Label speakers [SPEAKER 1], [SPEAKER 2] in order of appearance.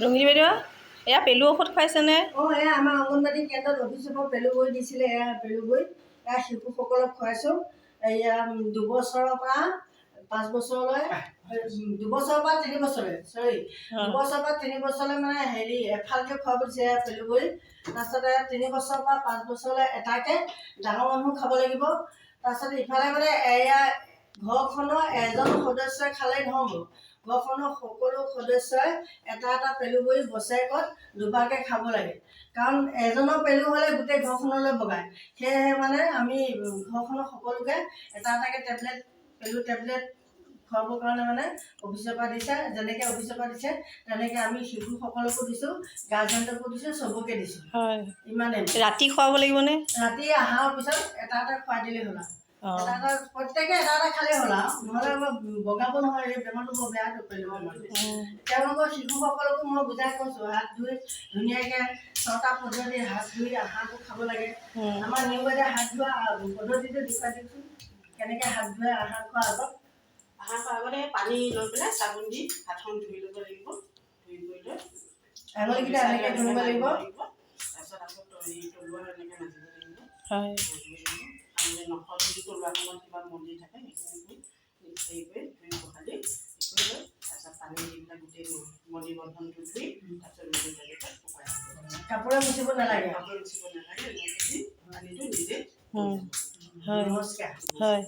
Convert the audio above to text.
[SPEAKER 1] ৰঙিলী বাইদেউ এয়া পেলু ঔষধ খুৱাইছেনে?
[SPEAKER 2] এয়া আমাৰ অংগনবাদী কেন্দ্ৰত অভিযোগৰ পেলু বৈ দিছিলে। এয়া পেলু বৈ এয়া শিশুসকলক খুৱাইছোঁ। এয়া 2 বছৰৰ পৰা 5 বছৰলৈ, 2 বছৰৰ পৰা 3 বছৰলৈ, 2 বছৰৰ পৰা 3 বছৰলৈ মানে এফালকে খুৱাব দিছে পেলু বৈ। তাৰপিছতে 3 বছৰৰ পৰা 5 বছৰলৈ এটাকে ডাঙৰ মানুহ খাব লাগিব। তাৰপিছত ইফালে মানে এয়া ঘৰখনৰ এজন সদস্যই খালেই নহ'ব, ঘৰখনৰ সকলো সদস্যই এটা পেলু বৈ বছৰেকত 2বাৰকৈ খাব লাগে। কাৰণ এজনৰ পেলু হ'লে গোটেই ঘৰখনলৈ বগায়। সেয়েহে মানে আমি ঘৰখনৰ সকলোকে এটাকৈ পেলু টেবলেট খুৱাবৰ কাৰণে মানে অফিচৰ পৰা দিছে। যেনেকৈ অফিচৰ পৰা দিছে তেনেকৈ আমি শিশুসকলকো দিছোঁ, গাৰ্জেণ্টকো দিছোঁ, চবকে দিছোঁ। ইমানেই।
[SPEAKER 1] ৰাতি খুৱাব লাগিবনে?
[SPEAKER 2] ৰাতি অহাৰ পিছত এটা খুৱাই দিলেই হ'ল আৰু। প্ৰত্যেকে এটা খালেই হ'ল আৰু, নহ'লে বগাব নহয়। এই বেমাৰটো বৰ বেয়াটো পেলু বেমাৰটো। তেওঁলোকৰ শিশুসকলকো মই বুজাই কৈছোঁ, হাত ধুই ধুনীয়াকৈ 6টা পদ্ধতি হাত ধুই আহাৰটো খাব লাগে। আমাৰ নিয়ম বাইদেৱে হাত ধোৱা পদ্ধতিটো দেখুৱাই দিওঁচোন, কেনেকৈ হাত ধুৱাই আহাৰ খোৱাৰ আগত।
[SPEAKER 3] আহাৰ খোৱাৰ আগতে পানী লৈ পেলাই চাবোন দি হাতখন ধুই ল'ব লাগিব। ধুই কৰি লৈ
[SPEAKER 2] আঙুলিকেইটা এনেকৈ ধুব লাগিব।
[SPEAKER 3] তাৰপিছত আকৌ তলুৱা এনেকৈ মাজিব লাগিব।
[SPEAKER 1] হয়।
[SPEAKER 3] আমি নখত যদি তলুৱাখনত কিবা মন্দিৰ থাকে সেইখিনি হেৰি কৰি ধুই পখালি কৰি লৈ তাৰপিছত পানী দি পেলাই গোটেই মন্দিৰ বন্ধনটো ধুই তাৰপিছত শুকুৱাই
[SPEAKER 2] কাপোৰে মুচিব নালাগে।
[SPEAKER 3] কাপোৰে মুচিব নালাগে। পানীটো নিজে
[SPEAKER 1] হয়।
[SPEAKER 2] নমস্কাৰ।
[SPEAKER 1] হয়।